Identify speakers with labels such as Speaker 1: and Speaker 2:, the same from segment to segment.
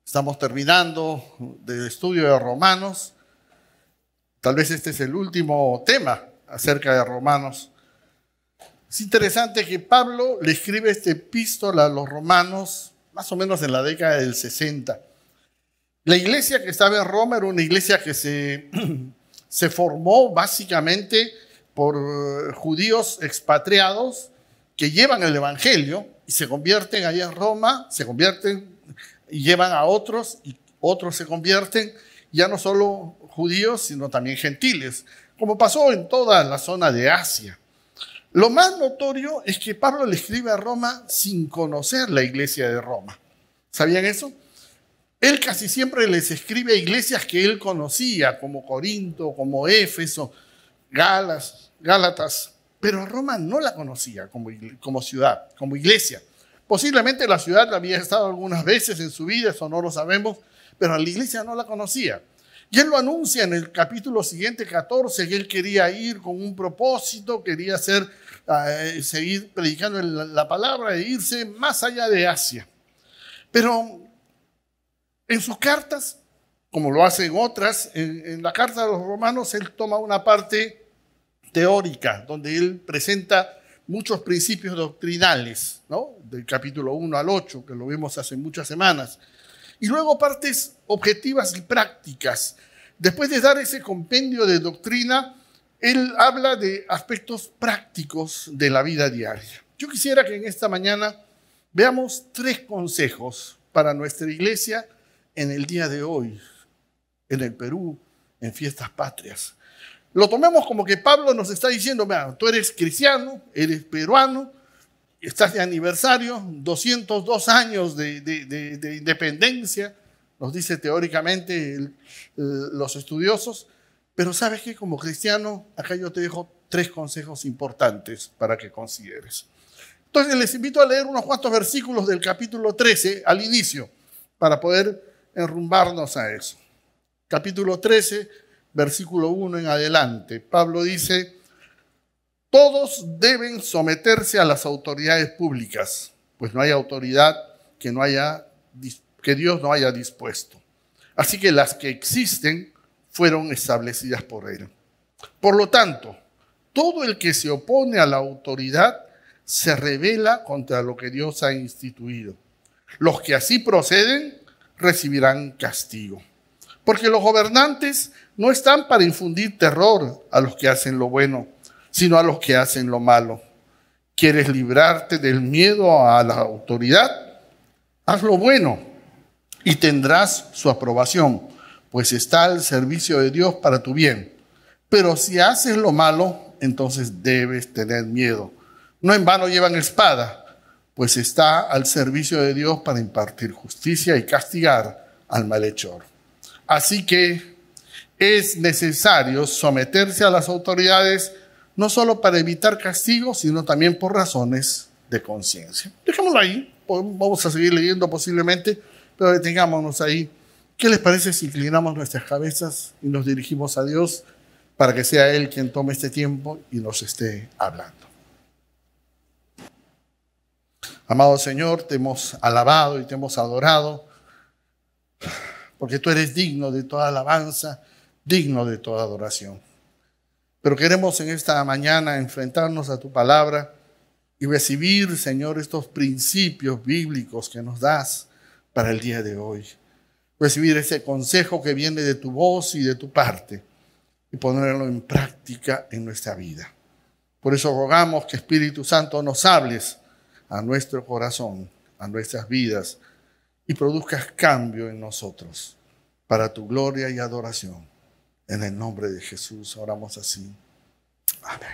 Speaker 1: Estamos terminando del estudio de Romanos. Tal vez este es el último tema acerca de Romanos. Es interesante que Pablo le escribe esta epístola a los romanos más o menos en la década del 60. La iglesia que estaba en Roma era una iglesia que se formó básicamente por judíos expatriados que llevan el evangelio y se convierten allá en Roma, se convierten y llevan a otros, y otros se convierten, ya no solo judíos, sino también gentiles, como pasó en toda la zona de Asia. Lo más notorio es que Pablo le escribe a Roma sin conocer la iglesia de Roma. ¿Sabían eso? Él casi siempre les escribe a iglesias que él conocía, como Corinto, como Éfeso, Gálatas, pero a Roma no la conocía como ciudad, como iglesia. Posiblemente la ciudad la había estado algunas veces en su vida, eso no lo sabemos, pero a la iglesia no la conocía. Y él lo anuncia en el capítulo siguiente, 14, que él quería ir con un propósito, quería seguir predicando la palabra e irse más allá de Asia. Pero en sus cartas, como lo hacen otras, en la carta de los romanos, él toma una parte teórica, donde él presenta muchos principios doctrinales, ¿no? Del capítulo 1 al 8, que lo vimos hace muchas semanas. Y luego partes objetivas y prácticas. Después de dar ese compendio de doctrina, él habla de aspectos prácticos de la vida diaria. Yo quisiera que en esta mañana veamos 3 consejos para nuestra iglesia en el día de hoy, en el Perú, en fiestas patrias. Lo tomemos como que Pablo nos está diciendo, mira, tú eres cristiano, eres peruano, estás de aniversario, 202 años de independencia, nos dice teóricamente los estudiosos, pero ¿sabes qué? Como cristiano, acá yo te dejo 3 consejos importantes para que consideres. Entonces les invito a leer unos cuantos versículos del capítulo 13 al inicio, para poder enrumbarnos a eso. Capítulo 13, versículo 1 en adelante. Pablo dice: todos deben someterse a las autoridades públicas, pues no hay autoridad que Dios no haya dispuesto. Así que las que existen fueron establecidas por Él. Por lo tanto, todo el que se opone a la autoridad se rebela contra lo que Dios ha instituido. Los que así proceden recibirán castigo. Porque los gobernantes no están para infundir terror a los que hacen lo bueno, sino a los que hacen lo malo. ¿Quieres librarte del miedo a la autoridad? Haz lo bueno y tendrás su aprobación, pues está al servicio de Dios para tu bien. Pero si haces lo malo, entonces debes tener miedo. No en vano llevan espada, pues está al servicio de Dios para impartir justicia y castigar al malhechor. Así que es necesario someterse a las autoridades, no solo para evitar castigo, sino también por razones de conciencia. Dejémoslo ahí, vamos a seguir leyendo posiblemente, pero detengámonos ahí. ¿Qué les parece si inclinamos nuestras cabezas y nos dirigimos a Dios para que sea Él quien tome este tiempo y nos esté hablando? Amado Señor, te hemos alabado y te hemos adorado, porque tú eres digno de toda alabanza, digno de toda adoración. Pero queremos en esta mañana enfrentarnos a tu palabra y recibir, Señor, estos principios bíblicos que nos das para el día de hoy. Recibir ese consejo que viene de tu voz y de tu parte y ponerlo en práctica en nuestra vida. Por eso rogamos que Espíritu Santo nos hables a nuestro corazón, a nuestras vidas, y produzcas cambio en nosotros para tu gloria y adoración. En el nombre de Jesús oramos así. Amén.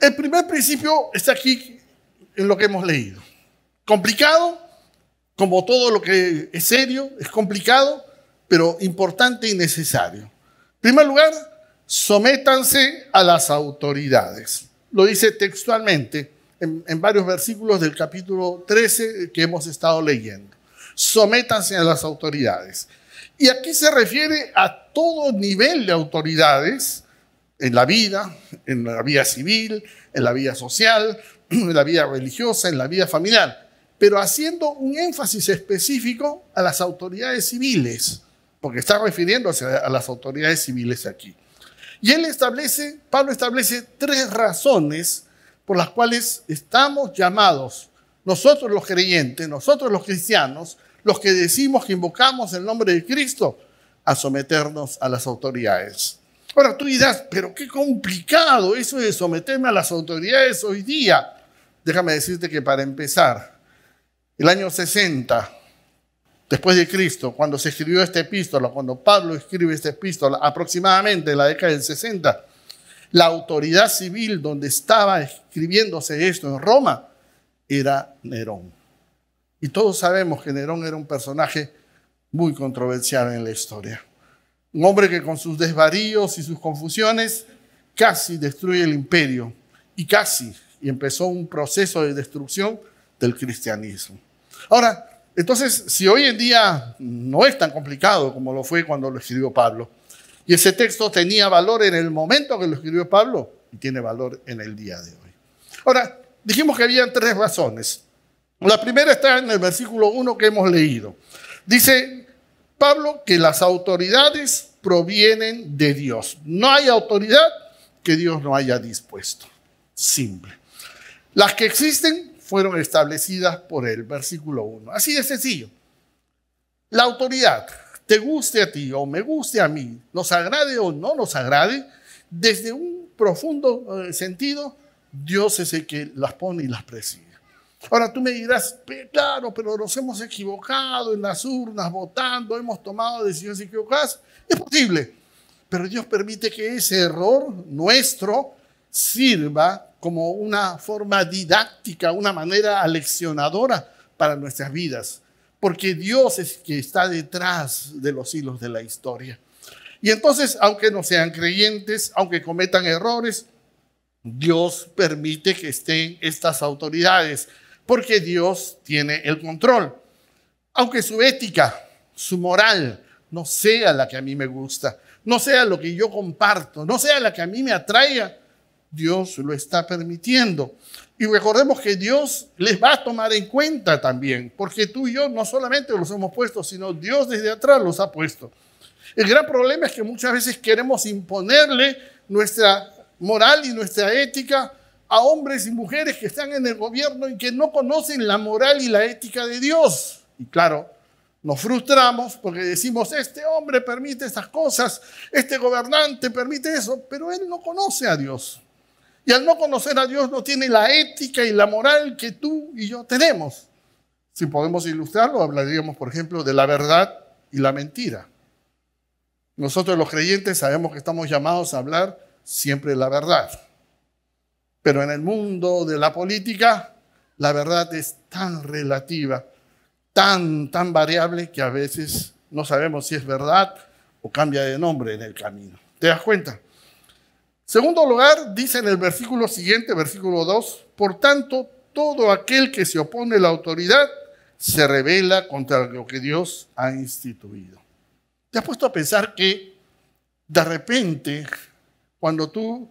Speaker 1: El primer principio está aquí en lo que hemos leído. Complicado, como todo lo que es serio, es complicado, pero importante y necesario. En primer lugar, sométanse a las autoridades. Lo dice textualmente en varios versículos del capítulo 13 que hemos estado leyendo. Sométanse a las autoridades. Y aquí se refiere a todo nivel de autoridades en la vida civil, en la vida social, en la vida religiosa, en la vida familiar. pero haciendo un énfasis específico a las autoridades civiles, porque está refiriéndose a las autoridades civiles aquí. Y Pablo establece 3 razones por las cuales estamos llamados, nosotros los creyentes, nosotros los cristianos, los que decimos que invocamos el nombre de Cristo, a someternos a las autoridades. Ahora tú dirás, pero qué complicado eso de someterme a las autoridades hoy día. Déjame decirte que para empezar, el año 60, después de Cristo, cuando se escribió esta epístola, cuando Pablo escribe esta epístola, aproximadamente en la década del 60, la autoridad civil donde estaba escribiéndose esto en Roma era Nerón. Y todos sabemos que Nerón era un personaje muy controversial en la historia. Un hombre que con sus desvaríos y sus confusiones casi destruye el imperio y empezó un proceso de destrucción del cristianismo. Ahora, entonces, si hoy en día no es tan complicado como lo fue cuando lo escribió Pablo, y ese texto tenía valor en el momento que lo escribió Pablo, y tiene valor en el día de hoy. Ahora, dijimos que habían 3 razones. La primera está en el versículo 1 que hemos leído. Dice Pablo que las autoridades provienen de Dios. No hay autoridad que Dios no haya dispuesto. Simple. Las que existen fueron establecidas por él. Versículo 1. Así de sencillo. La autoridad, te guste a ti o me guste a mí, nos agrade o no nos agrade, desde un profundo sentido, Dios es el que las pone y las preside. Ahora tú me dirás, claro, pero nos hemos equivocado en las urnas, votando, hemos tomado decisiones equivocadas. Es posible, pero Dios permite que ese error nuestro sirva como una forma didáctica, una manera aleccionadora para nuestras vidas, porque Dios es que está detrás de los hilos de la historia. Y entonces, aunque no sean creyentes, aunque cometan errores, Dios permite que estén estas autoridades, porque Dios tiene el control. Aunque su ética, su moral, no sea la que a mí me gusta, no sea lo que yo comparto, no sea la que a mí me atraiga, Dios lo está permitiendo. Y recordemos que Dios les va a tomar en cuenta también, porque tú y yo no solamente los hemos puesto, sino Dios desde atrás los ha puesto. El gran problema es que muchas veces queremos imponerle nuestra moral y nuestra ética a hombres y mujeres que están en el gobierno y que no conocen la moral y la ética de Dios. Y claro, nos frustramos porque decimos, este hombre permite estas cosas, este gobernante permite eso, pero él no conoce a Dios. Y al no conocer a Dios no tiene la ética y la moral que tú y yo tenemos. Si podemos ilustrarlo, hablaríamos, por ejemplo, de la verdad y la mentira. Nosotros los creyentes sabemos que estamos llamados a hablar siempre la verdad. Pero en el mundo de la política, la verdad es tan relativa, tan variable, que a veces no sabemos si es verdad o cambia de nombre en el camino. ¿Te das cuenta? Segundo lugar, dice en el versículo siguiente, versículo 2, por tanto, todo aquel que se opone a la autoridad se rebela contra lo que Dios ha instituido. ¿Te has puesto a pensar que de repente, cuando tú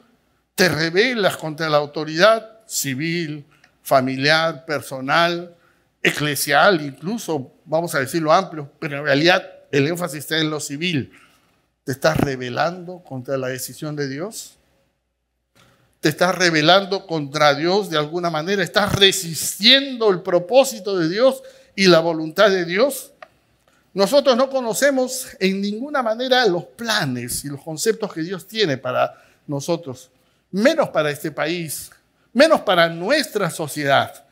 Speaker 1: te rebelas contra la autoridad civil, familiar, personal, eclesial, incluso, vamos a decirlo amplio, pero en realidad el énfasis está en lo civil, ¿te estás rebelando contra la decisión de Dios? ¿Te estás rebelando contra Dios de alguna manera? ¿Estás resistiendo el propósito de Dios y la voluntad de Dios? Nosotros no conocemos en ninguna manera los planes y los conceptos que Dios tiene para nosotros, menos para este país, menos para nuestra sociedad.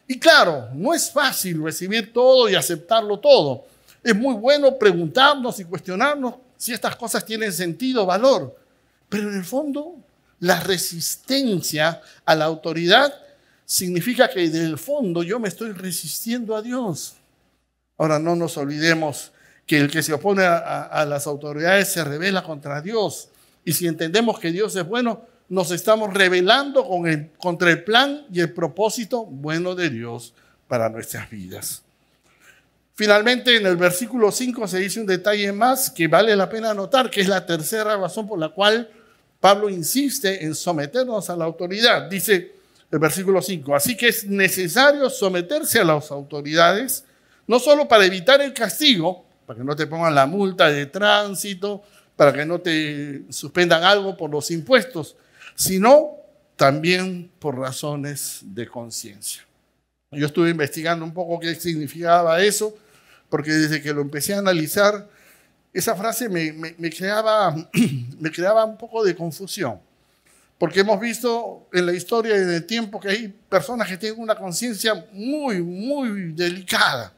Speaker 1: Y claro, no es fácil recibir todo y aceptarlo todo. Es muy bueno preguntarnos y cuestionarnos si estas cosas tienen sentido, valor. Pero en el fondo, la resistencia a la autoridad significa que desde el fondo yo me estoy resistiendo a Dios. Ahora no nos olvidemos que el que se opone a las autoridades se rebela contra Dios. Y si entendemos que Dios es bueno, nos estamos rebelando contra el plan y el propósito bueno de Dios para nuestras vidas. Finalmente, en el versículo 5 se dice un detalle más que vale la pena notar, que es la tercera razón por la cual Pablo insiste en someternos a la autoridad. Dice, el versículo 5. Así que es necesario someterse a las autoridades, no solo para evitar el castigo, para que no te pongan la multa de tránsito, para que no te suspendan algo por los impuestos, sino también por razones de conciencia. Yo estuve investigando un poco qué significaba eso, porque desde que lo empecé a analizar, esa frase me creaba un poco de confusión. Porque hemos visto en la historia y en el tiempo que hay personas que tienen una conciencia muy, muy delicada.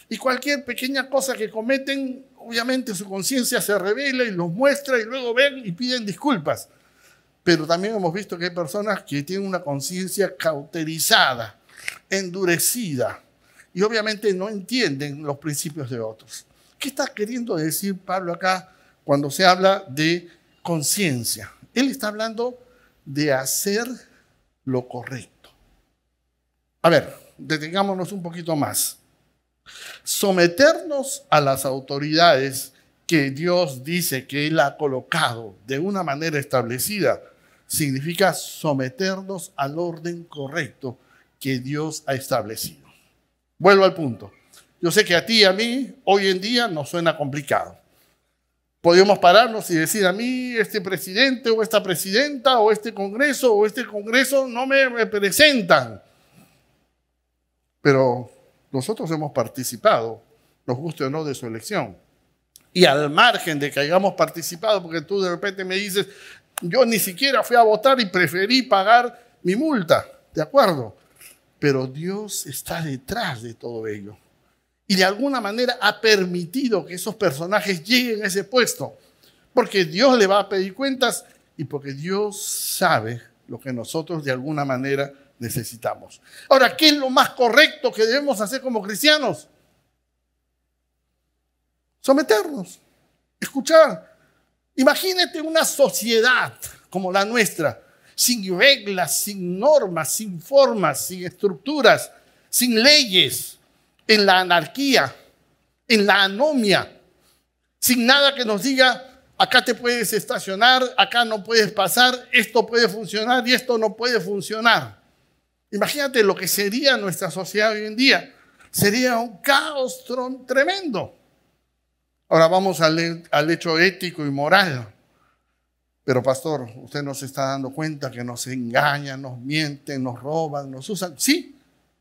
Speaker 1: Y cualquier pequeña cosa que cometen, obviamente su conciencia se revela y los muestra y luego ven y piden disculpas. Pero también hemos visto que hay personas que tienen una conciencia cauterizada, endurecida, y obviamente no entienden los principios de otros. ¿Qué está queriendo decir Pablo acá cuando se habla de conciencia? Él está hablando de hacer lo correcto. A ver, detengámonos un poquito más. Someternos a las autoridades que Dios dice que Él ha colocado de una manera establecida significa someternos al orden correcto que Dios ha establecido. Vuelvo al punto. Yo sé que a ti y a mí hoy en día nos suena complicado. Podemos pararnos y decir, a mí este presidente o esta presidenta o este congreso no me representan. Pero nosotros hemos participado, nos guste o no, de su elección. Y al margen de que hayamos participado, porque tú de repente me dices, yo ni siquiera fui a votar y preferí pagar mi multa, ¿de acuerdo? Pero Dios está detrás de todo ello. Y de alguna manera ha permitido que esos personajes lleguen a ese puesto. Porque Dios le va a pedir cuentas y porque Dios sabe lo que nosotros de alguna manera necesitamos. Ahora, ¿qué es lo más correcto que debemos hacer como cristianos? Someternos, escuchar. Imagínate una sociedad como la nuestra, sin reglas, sin normas, sin formas, sin estructuras, sin leyes, en la anarquía, en la anomia, sin nada que nos diga, acá te puedes estacionar, acá no puedes pasar, esto puede funcionar y esto no puede funcionar. Imagínate lo que sería nuestra sociedad hoy en día. Sería un caos tremendo. Ahora vamos al hecho ético y moral. Pero pastor, usted no se está dando cuenta que nos engañan, nos mienten, nos roban, nos usan. Sí,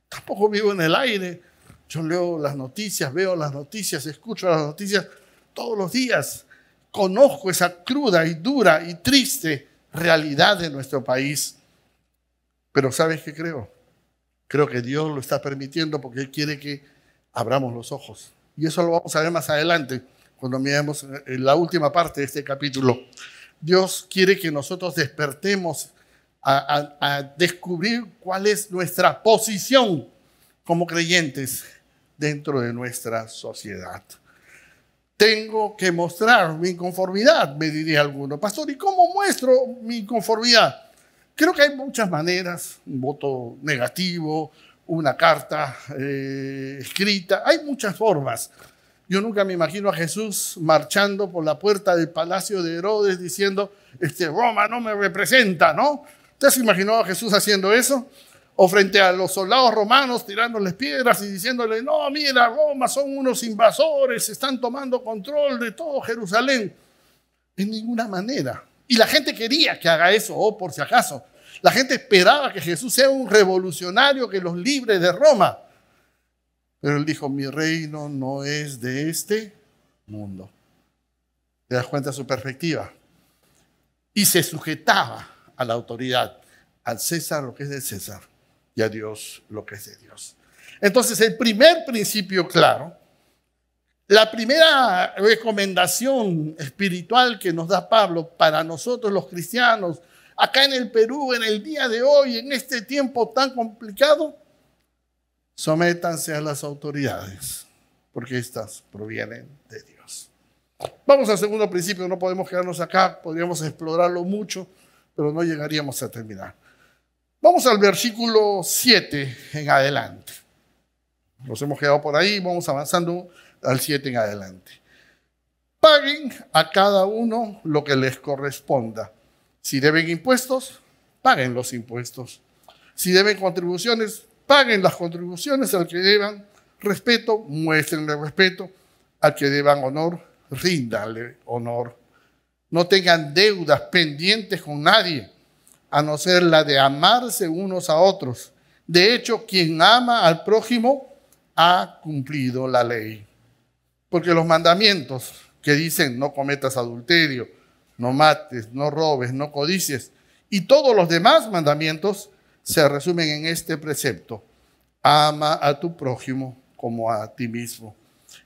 Speaker 1: tampoco vivo en el aire. Yo leo las noticias, veo las noticias, escucho las noticias todos los días. Conozco esa cruda y dura y triste realidad de nuestro país. Pero ¿sabes qué creo? Creo que Dios lo está permitiendo porque Él quiere que abramos los ojos. Y eso lo vamos a ver más adelante, cuando miremos en la última parte de este capítulo. Dios quiere que nosotros despertemos a descubrir cuál es nuestra posición como creyentes dentro de nuestra sociedad. Tengo que mostrar mi inconformidad, me diría alguno. Pastor, ¿y cómo muestro mi inconformidad? Creo que hay muchas maneras, un voto negativo, una carta escrita, hay muchas formas. Yo nunca me imagino a Jesús marchando por la puerta del palacio de Herodes diciendo, Roma no me representa, ¿no? ¿Usted se imaginó a Jesús haciendo eso? O frente a los soldados romanos tirándoles piedras y diciéndole, no, mira, Roma son unos invasores, están tomando control de todo Jerusalén. En ninguna manera. Y la gente quería que haga eso, o por si acaso. La gente esperaba que Jesús sea un revolucionario que los libre de Roma. Pero él dijo, mi reino no es de este mundo. ¿Te das cuenta de su perspectiva? Y se sujetaba a la autoridad, al César lo que es de César y a Dios lo que es de Dios. Entonces, el primer principio claro, la primera recomendación espiritual que nos da Pablo para nosotros los cristianos, acá en el Perú, en el día de hoy, en este tiempo tan complicado, sométanse a las autoridades, porque estas provienen de Dios. Vamos al segundo principio, no podemos quedarnos acá, podríamos explorarlo mucho, pero no llegaríamos a terminar. Vamos al versículo 7 en adelante. Nos hemos quedado por ahí, vamos avanzando al 7 en adelante. Paguen a cada uno lo que les corresponda. Si deben impuestos, paguen los impuestos. Si deben contribuciones, paguen las contribuciones. Al que deban respeto, muéstrenle respeto. Al que deban honor, ríndanle honor. No tengan deudas pendientes con nadie, a no ser la de amarse unos a otros. De hecho, quien ama al prójimo ha cumplido la ley. Porque los mandamientos que dicen no cometas adulterio, no mates, no robes, no codicies, y todos los demás mandamientos se resumen en este precepto: ama a tu prójimo como a ti mismo.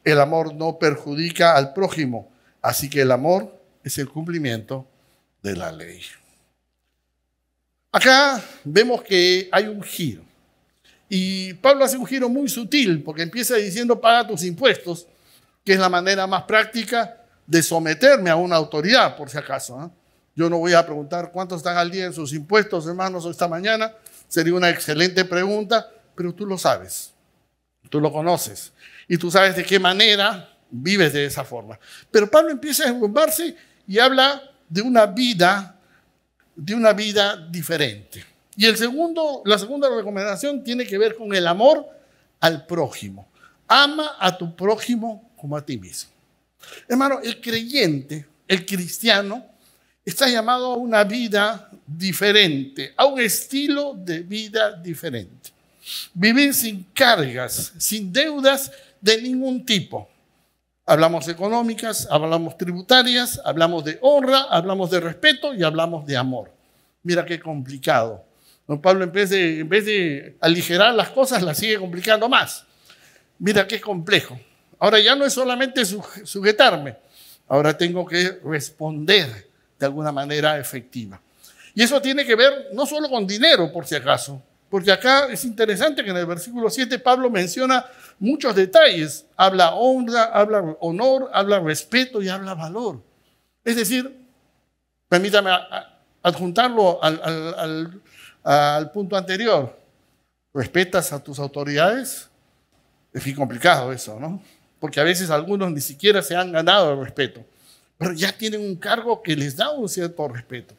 Speaker 1: El amor no perjudica al prójimo, así que el amor es el cumplimiento de la ley. Acá vemos que hay un giro. Y Pablo hace un giro muy sutil, porque empieza diciendo paga tus impuestos, que es la manera más práctica de someterme a una autoridad, por si acaso, ¿eh? Yo no voy a preguntar cuántos están al día en sus impuestos, hermanos, esta mañana. Sería una excelente pregunta, pero tú lo sabes, tú lo conoces y tú sabes de qué manera vives de esa forma. Pero Pablo empieza a enrumbarse y habla de una vida diferente. Y la segunda recomendación tiene que ver con el amor al prójimo. Ama a tu prójimo como a ti mismo. Hermano, el creyente, el cristiano, está llamado a una vida diferente, a un estilo de vida diferente. Vivir sin cargas, sin deudas de ningún tipo. Hablamos económicas, hablamos tributarias, hablamos de honra, hablamos de respeto y hablamos de amor. Mira qué complicado. Don Pablo, en vez de aligerar las cosas, las sigue complicando más. Mira qué complejo. Ahora ya no es solamente sujetarme, ahora tengo que responder de alguna manera efectiva. Y eso tiene que ver no solo con dinero, por si acaso, porque acá es interesante que en el versículo 7 Pablo menciona muchos detalles. Habla honra, habla honor, habla respeto y habla valor. Es decir, permítame adjuntarlo al punto anterior. ¿Respetas a tus autoridades? Es bien complicado eso, ¿no? Porque a veces algunos ni siquiera se han ganado el respeto, pero ya tienen un cargo que les da un cierto respeto.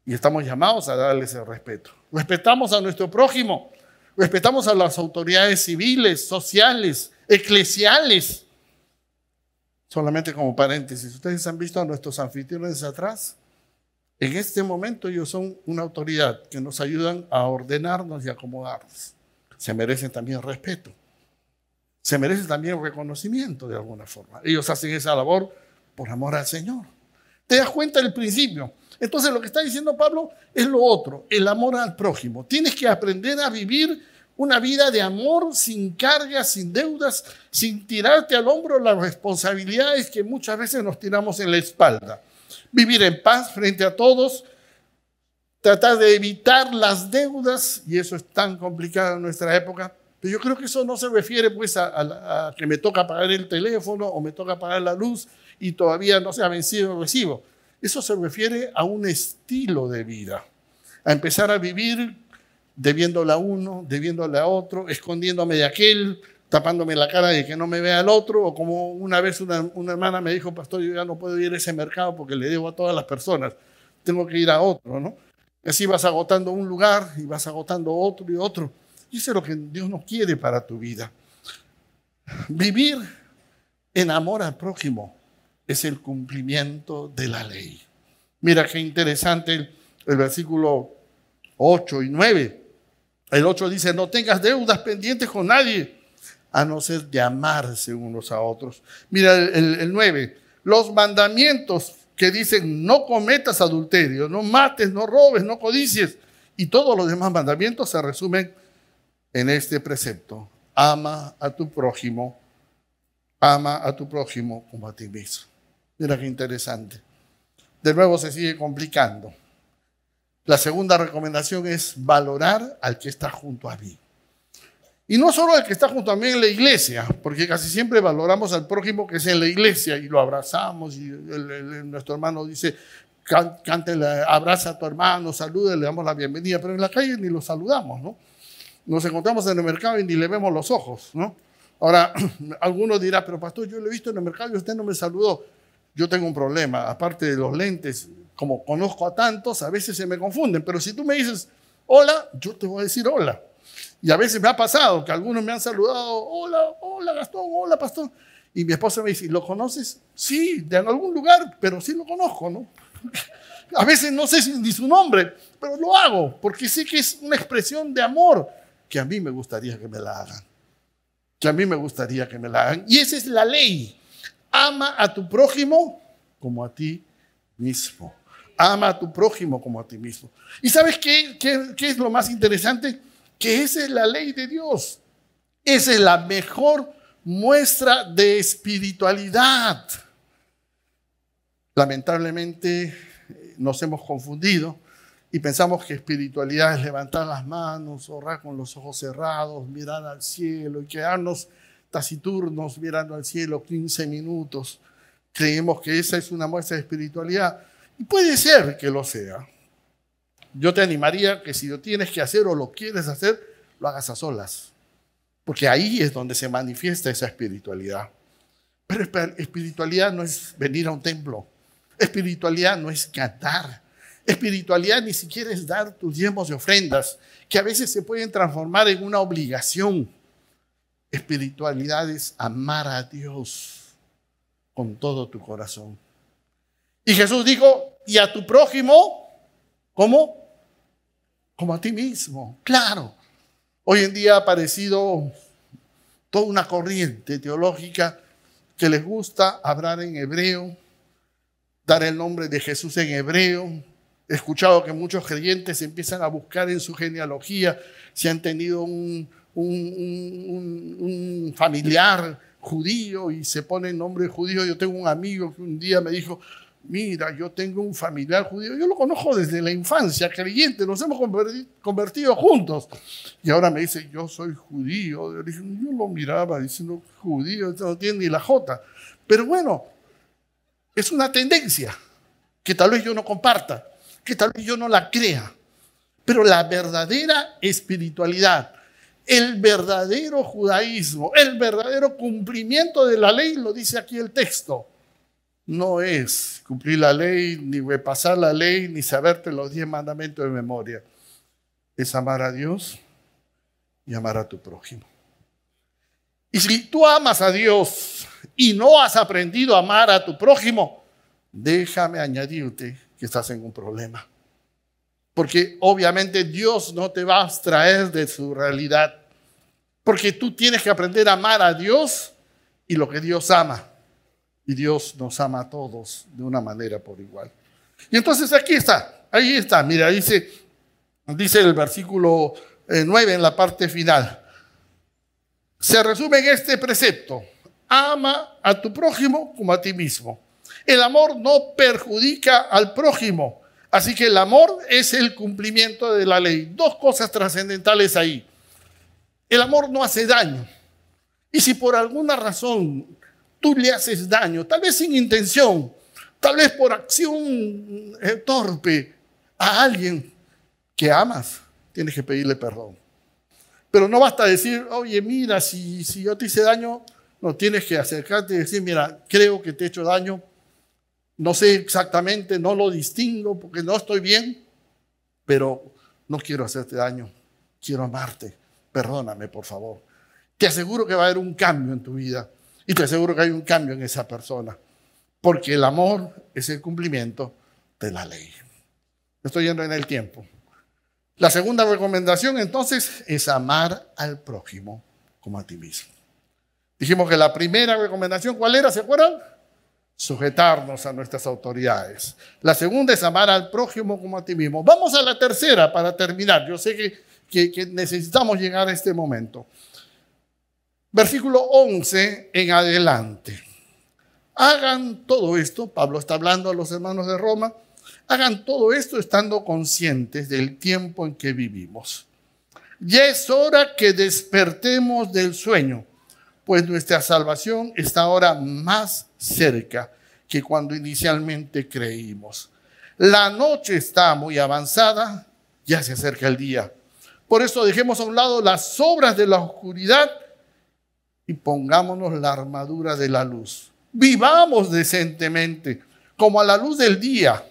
Speaker 1: Y estamos llamados a darles el respeto. Respetamos a nuestro prójimo, respetamos a las autoridades civiles, sociales, eclesiales. Solamente como paréntesis, ¿ustedes han visto a nuestros anfitriones atrás? En este momento ellos son una autoridad que nos ayudan a ordenarnos y acomodarnos. Se merecen también respeto. Se merecen también reconocimiento de alguna forma. Ellos hacen esa labor por amor al Señor. ¿Te das cuenta del principio? Entonces lo que está diciendo Pablo es lo otro, el amor al prójimo. Tienes que aprender a vivir una vida de amor sin cargas, sin deudas, sin tirarte al hombro las responsabilidades que muchas veces nos tiramos en la espalda. Vivir en paz frente a todos, tratar de evitar las deudas, y eso es tan complicado en nuestra época. Pero yo creo que eso no se refiere pues a que me toca pagar el teléfono o me toca pagar la luz y todavía no se ha vencido el recibo. Eso se refiere a un estilo de vida, a empezar a vivir debiéndole a uno, debiéndole a otro, escondiéndome de aquel, tapándome la cara de que no me vea el otro, o como una vez una hermana me dijo: pastor, yo ya no puedo ir a ese mercado porque le debo a todas las personas, tengo que ir a otro, ¿no? Y así vas agotando un lugar y vas agotando otro y otro. Y eso es lo que Dios no quiere para tu vida. Vivir en amor al prójimo es el cumplimiento de la ley. Mira qué interesante el versículo 8 y 9. El 8 dice: no tengas deudas pendientes con nadie, a no ser de amarse unos a otros. Mira el 9. Los mandamientos que dicen no cometas adulterio, no mates, no robes, no codicies, y todos los demás mandamientos se resumen en este precepto: ama a tu prójimo como a ti mismo. Mira qué interesante. De nuevo se sigue complicando. La segunda recomendación es valorar al que está junto a mí. Y no solo al que está junto a mí en la iglesia, porque casi siempre valoramos al prójimo que es en la iglesia y lo abrazamos, y nuestro hermano dice: cántele, abraza a tu hermano, salúdale, le damos la bienvenida, pero en la calle ni lo saludamos, ¿no? Nos encontramos en el mercado y ni le vemos los ojos, ¿no? Ahora, algunos dirán: pero pastor, yo lo he visto en el mercado y usted no me saludó. Yo tengo un problema, aparte de los lentes, como conozco a tantos, a veces se me confunden, pero si tú me dices: hola, yo te voy a decir hola. Y a veces me ha pasado que algunos me han saludado, hola, hola Gastón, hola pastor. Y mi esposa me dice, ¿lo conoces? Sí, de algún lugar, pero sí lo conozco, ¿no? A veces no sé ni su nombre, pero lo hago porque sé que es una expresión de amor que a mí me gustaría que me la hagan. Que a mí me gustaría que me la hagan. Y esa es la ley. Ama a tu prójimo como a ti mismo. Ama a tu prójimo como a ti mismo. ¿Y sabes qué es lo más interesante? Que esa es la ley de Dios. Esa es la mejor muestra de espiritualidad. Lamentablemente nos hemos confundido y pensamos que espiritualidad es levantar las manos, orar con los ojos cerrados, mirar al cielo y quedarnos taciturnos mirando al cielo 15 minutos. Creemos que esa es una muestra de espiritualidad y puede ser que lo sea. Yo te animaría que si lo tienes que hacer o lo quieres hacer, lo hagas a solas, porque ahí es donde se manifiesta esa espiritualidad. Pero espiritualidad no es venir a un templo. Espiritualidad no es cantar. Espiritualidad ni siquiera es dar tus diezmos y ofrendas, que a veces se pueden transformar en una obligación. Espiritualidad es amar a Dios con todo tu corazón. Y Jesús dijo, y a tu prójimo, ¿cómo? Como a ti mismo. Claro, hoy en día ha aparecido toda una corriente teológica que les gusta hablar en hebreo, dar el nombre de Jesús en hebreo. He escuchado que muchos creyentes empiezan a buscar en su genealogía si han tenido un familiar judío y se pone el nombre judío. Yo tengo un amigo que un día me dijo, mira, yo tengo un familiar judío. Yo lo conozco desde la infancia, creyente, nos hemos convertido juntos. Y ahora me dice, yo soy judío. Yo lo miraba diciendo, judío, esto no tiene ni la jota. Pero bueno, es una tendencia que tal vez yo no comparta, que tal vez yo no la crea. Pero la verdadera espiritualidad, el verdadero judaísmo, el verdadero cumplimiento de la ley, lo dice aquí el texto. No es cumplir la ley, ni repasar la ley, ni saberte los 10 mandamientos de memoria. Es amar a Dios y amar a tu prójimo. Y si tú amas a Dios y no has aprendido a amar a tu prójimo, déjame añadirte que estás en un problema. Porque obviamente Dios no te va a abstraer de su realidad. Porque tú tienes que aprender a amar a Dios y lo que Dios ama. Y Dios nos ama a todos de una manera por igual. Y entonces aquí está, ahí está. Mira, dice el versículo 9 en la parte final. Se resume en este precepto. Ama a tu prójimo como a ti mismo. El amor no perjudica al prójimo. Así que el amor es el cumplimiento de la ley. Dos cosas trascendentales ahí. El amor no hace daño. Y si por alguna razón tú le haces daño, tal vez sin intención, tal vez por acción torpe a alguien que amas, tienes que pedirle perdón. Pero no basta decir, oye, mira, si yo te hice daño, no, tienes que acercarte y decir, mira, creo que te he hecho daño, no sé exactamente, no lo distingo porque no estoy bien, pero no quiero hacerte daño, quiero amarte, perdóname por favor. Te aseguro que va a haber un cambio en tu vida y te aseguro que hay un cambio en esa persona, porque el amor es el cumplimiento de la ley. Estoy yendo en el tiempo. La segunda recomendación entonces es amar al prójimo como a ti mismo. Dijimos que la primera recomendación, ¿cuál era? ¿Se acuerdan? Sujetarnos a nuestras autoridades. La segunda es amar al prójimo como a ti mismo. Vamos a la tercera para terminar. Yo sé que necesitamos llegar a este momento. Versículo 11 en adelante. Hagan todo esto, Pablo está hablando a los hermanos de Roma, hagan todo esto estando conscientes del tiempo en que vivimos. Ya es hora que despertemos del sueño, pues nuestra salvación está ahora más cerca que cuando inicialmente creímos. La noche está muy avanzada, ya se acerca el día. Por eso dejemos a un lado las obras de la oscuridad y pongámonos la armadura de la luz. Vivamos decentemente, como a la luz del día.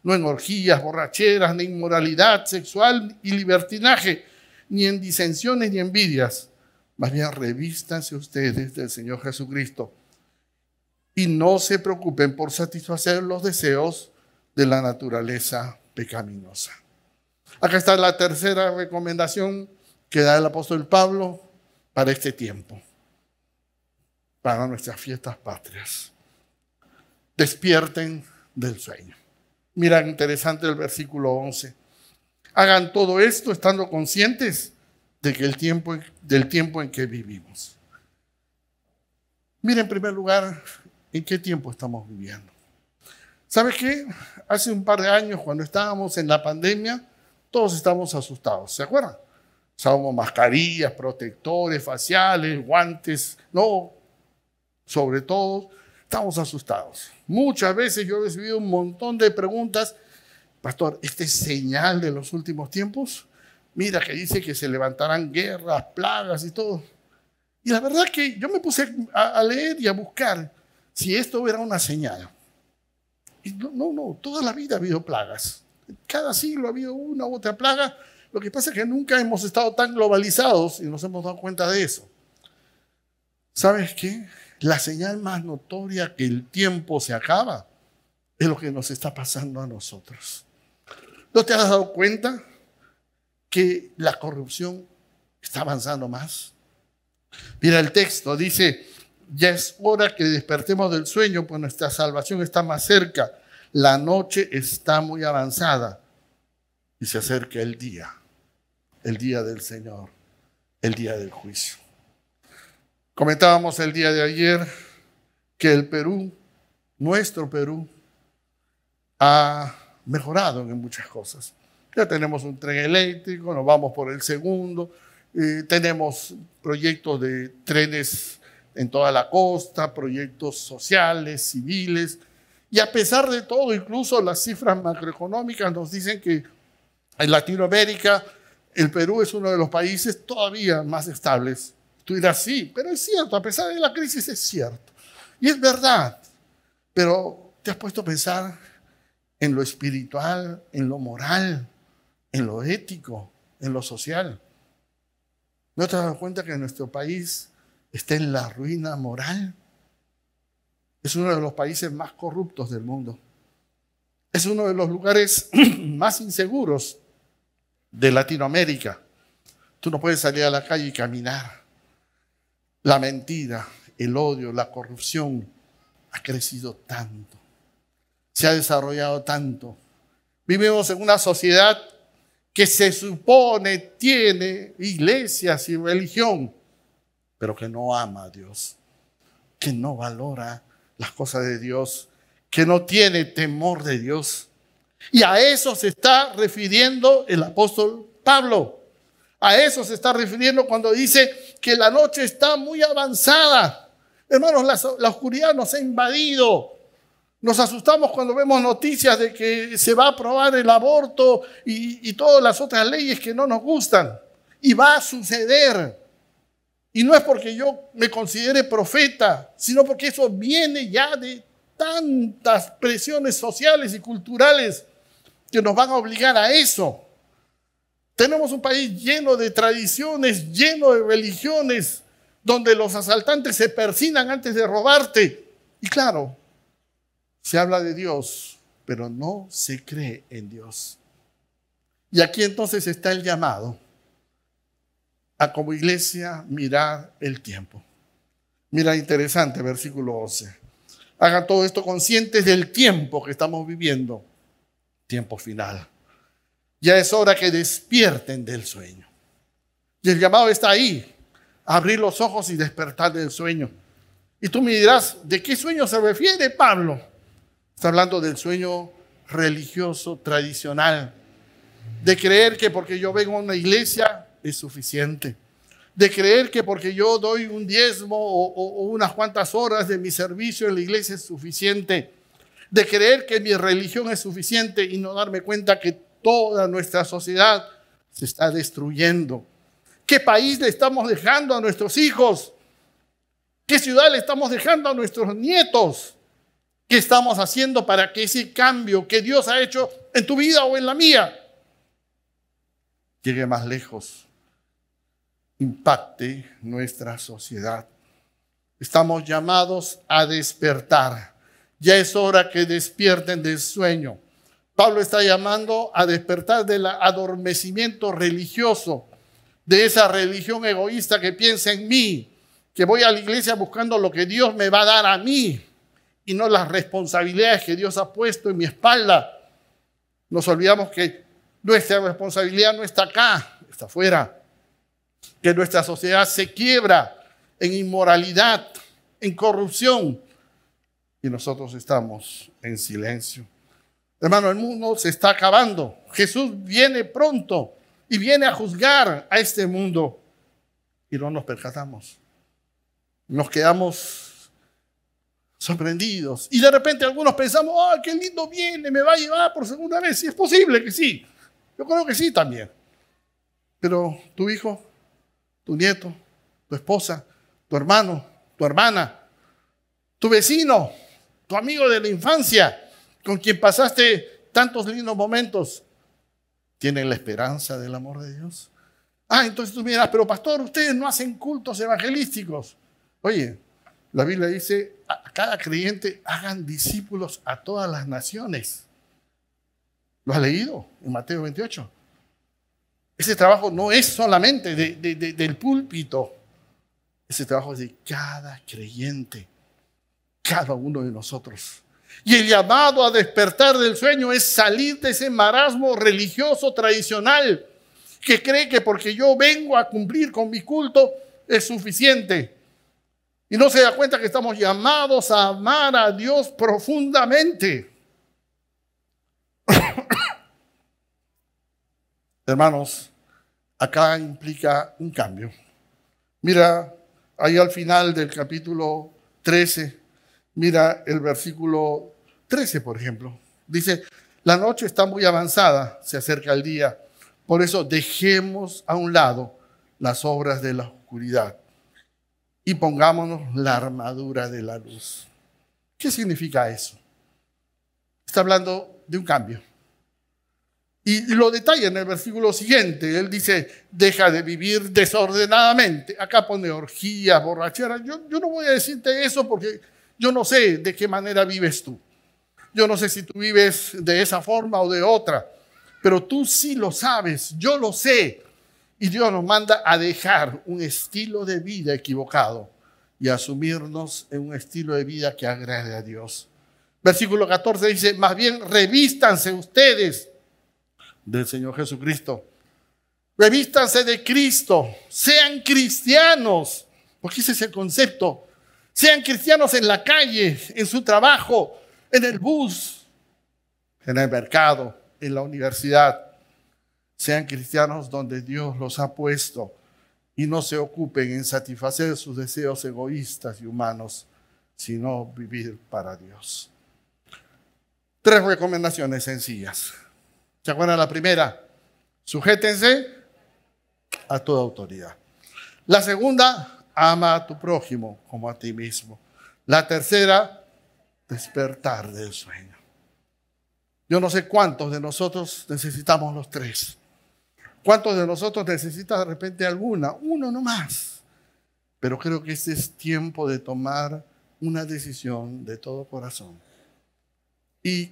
Speaker 1: no en orgías, borracheras, ni inmoralidad sexual y libertinaje, ni en disensiones ni envidias. Más bien revístanse ustedes del Señor Jesucristo y no se preocupen por satisfacer los deseos de la naturaleza pecaminosa. Acá está la tercera recomendación que da el apóstol Pablo para este tiempo, para nuestras fiestas patrias. Despierten del sueño. Mira, interesante el versículo 11. Hagan todo esto estando conscientes de que del tiempo en que vivimos. Mira, en primer lugar, ¿en qué tiempo estamos viviendo? ¿Sabe qué? Hace un par de años, cuando estábamos en la pandemia, todos estábamos asustados, ¿se acuerdan? Usábamos mascarillas, protectores faciales, guantes, no, sobre todo, estábamos asustados. Muchas veces yo he recibido un montón de preguntas. Pastor, ¿este es señal de los últimos tiempos? Mira que dice que se levantarán guerras, plagas y todo. Y la verdad que yo me puse a leer y a buscar si esto era una señal. Y no, toda la vida ha habido plagas. Cada siglo ha habido una u otra plaga. Lo que pasa es que nunca hemos estado tan globalizados y nos hemos dado cuenta de eso. ¿Sabes qué? La señal más notoria que el tiempo se acaba es lo que nos está pasando a nosotros. ¿No te has dado cuenta que la corrupción está avanzando más? Mira el texto, dice: ya es hora que despertemos del sueño, pues nuestra salvación está más cerca. La noche está muy avanzada y se acerca el día del Señor, el día del juicio. Comentábamos el día de ayer que el Perú, nuestro Perú, ha mejorado en muchas cosas. Ya tenemos un tren eléctrico, nos vamos por el segundo, tenemos proyectos de trenes en toda la costa, proyectos sociales, civiles, y a pesar de todo, incluso las cifras macroeconómicas nos dicen que en Latinoamérica el Perú es uno de los países todavía más estables. Tú dirás, sí, pero es cierto, a pesar de la crisis es cierto. Y es verdad, pero ¿te has puesto a pensar en lo espiritual, en lo moral, en lo ético, en lo social? ¿No te has dado cuenta que nuestro país está en la ruina moral? Es uno de los países más corruptos del mundo. Es uno de los lugares más inseguros de Latinoamérica. Tú no puedes salir a la calle y caminar. La mentira, el odio, la corrupción ha crecido tanto. Se ha desarrollado tanto. Vivimos en una sociedad que se supone tiene iglesias y religión, pero que no ama a Dios, que no valora las cosas de Dios, que no tiene temor de Dios. Y a eso se está refiriendo el apóstol Pablo. A eso se está refiriendo cuando dice que la noche está muy avanzada. Hermanos, la oscuridad nos ha invadido. Nos asustamos cuando vemos noticias de que se va a aprobar el aborto y todas las otras leyes que no nos gustan. Y va a suceder. Y no es porque yo me considere profeta, sino porque eso viene ya de tantas presiones sociales y culturales que nos van a obligar a eso. Tenemos un país lleno de tradiciones, lleno de religiones, donde los asaltantes se persignan antes de robarte. Y claro, se habla de Dios, pero no se cree en Dios. Y aquí entonces está el llamado a como iglesia mirar el tiempo. Mira, interesante, versículo 11. Hagan todo esto conscientes del tiempo que estamos viviendo, tiempo final. Ya es hora que despierten del sueño. Y el llamado está ahí, abrir los ojos y despertar del sueño. Y tú me dirás, ¿de qué sueño se refiere Pablo? Está hablando del sueño religioso, tradicional, de creer que porque yo vengo a una iglesia es suficiente, de creer que porque yo doy un diezmo o unas cuantas horas de mi servicio en la iglesia es suficiente, de creer que mi religión es suficiente y no darme cuenta que toda nuestra sociedad se está destruyendo. ¿Qué país le estamos dejando a nuestros hijos? ¿Qué ciudad le estamos dejando a nuestros nietos? ¿Qué estamos haciendo para que ese cambio que Dios ha hecho en tu vida o en la mía llegue más lejos, impacte nuestra sociedad? Estamos llamados a despertar. Ya es hora que despierten del sueño. Pablo está llamando a despertar del adormecimiento religioso, de esa religión egoísta que piensa en mí, que voy a la iglesia buscando lo que Dios me va a dar a mí y no las responsabilidades que Dios ha puesto en mi espalda. Nos olvidamos que nuestra responsabilidad no está acá, está afuera. Que nuestra sociedad se quiebra en inmoralidad, en corrupción, y nosotros estamos en silencio. Hermano, el mundo se está acabando. Jesús viene pronto y viene a juzgar a este mundo y no nos percatamos. Nos quedamos sorprendidos y de repente algunos pensamos, ¡ay, qué lindo viene! Me va a llevar por segunda vez. Y es posible que sí. Yo creo que sí también. Pero tu hijo, tu nieto, tu esposa, tu hermano, tu hermana, tu vecino, tu amigo de la infancia, con quien pasaste tantos lindos momentos, ¿tienen la esperanza del amor de Dios? Entonces tú miras, pero pastor, ustedes no hacen cultos evangelísticos. Oye, la Biblia dice, a cada creyente hagan discípulos a todas las naciones. ¿Lo has leído en Mateo 28? Ese trabajo no es solamente del púlpito. Ese trabajo es de cada creyente, cada uno de nosotros. Y el llamado a despertar del sueño es salir de ese marasmo religioso tradicional que cree que porque yo vengo a cumplir con mi culto es suficiente. Y no se da cuenta que estamos llamados a amar a Dios profundamente. Hermanos, acá implica un cambio. Mira, ahí al final del capítulo 13, mira el versículo 13, por ejemplo. Dice, la noche está muy avanzada, se acerca el día. Por eso dejemos a un lado las obras de la oscuridad y pongámonos la armadura de la luz. ¿Qué significa eso? Está hablando de un cambio. Y lo detalla en el versículo siguiente. Él dice, deja de vivir desordenadamente. Acá pone orgías, borracheras. Yo no voy a decirte eso porque yo no sé de qué manera vives tú. Yo no sé si tú vives de esa forma o de otra. Pero tú sí lo sabes, yo lo sé. Y Dios nos manda a dejar un estilo de vida equivocado y a asumirnos en un estilo de vida que agrade a Dios. Versículo 14 dice, más bien revístanse ustedes del Señor Jesucristo. Revístanse de Cristo, sean cristianos, porque ese es el concepto. Sean cristianos en la calle, en su trabajo, en el bus, en el mercado, en la universidad. Sean cristianos donde Dios los ha puesto y no se ocupen en satisfacer sus deseos egoístas y humanos, sino vivir para Dios. 3 recomendaciones sencillas. ¿Se acuerdan la primera? Sujétense a toda autoridad. La segunda, ama a tu prójimo como a ti mismo. La tercera, despertar del sueño. Yo no sé cuántos de nosotros necesitamos los 3. ¿Cuántos de nosotros necesitan de repente alguna? Uno nomás. Pero creo que este es tiempo de tomar una decisión de todo corazón y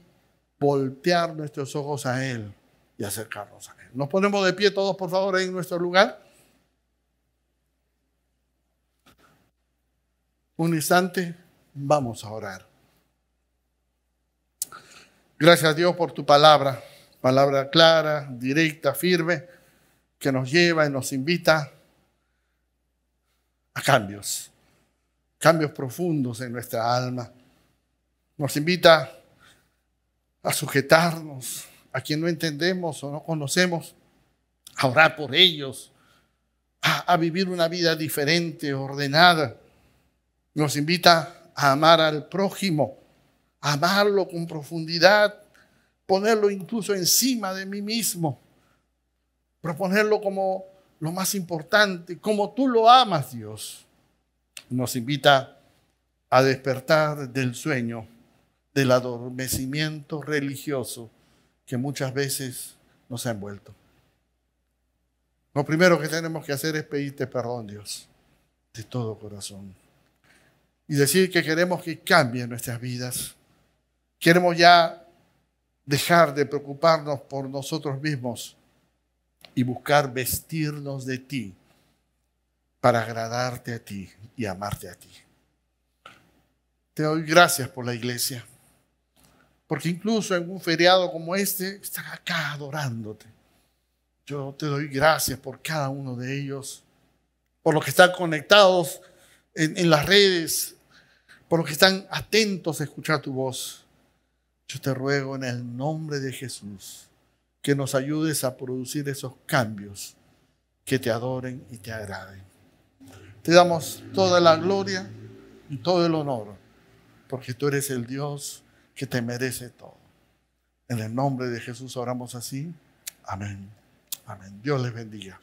Speaker 1: voltear nuestros ojos a Él y acercarnos a Él. Nos ponemos de pie todos, por favor, en nuestro lugar. Un instante, vamos a orar. Gracias a Dios por tu palabra, palabra clara, directa, firme, que nos lleva y nos invita a cambios profundos en nuestra alma. Nos invita a sujetarnos a quien no entendemos o no conocemos, a orar por ellos, a vivir una vida diferente, ordenada. Nos invita a amar al prójimo, a amarlo con profundidad, ponerlo incluso encima de mí mismo, proponerlo como lo más importante, como tú lo amas, Dios. Nos invita a despertar del sueño del adormecimiento religioso que muchas veces nos ha envuelto. Lo primero que tenemos que hacer es pedirte perdón, Dios, de todo corazón. Y decir que queremos que cambien nuestras vidas. Queremos ya dejar de preocuparnos por nosotros mismos y buscar vestirnos de ti para agradarte a ti y amarte a ti. Te doy gracias por la iglesia, porque incluso en un feriado como este, están acá adorándote. Yo te doy gracias por cada uno de ellos, por los que están conectados en las redes, por los que están atentos a escuchar tu voz. Yo te ruego en el nombre de Jesús que nos ayudes a producir esos cambios que te adoren y te agraden. Te damos toda la gloria y todo el honor, porque tú eres el Dios que te merece todo. En el nombre de Jesús oramos así. Amén. Amén. Dios les bendiga.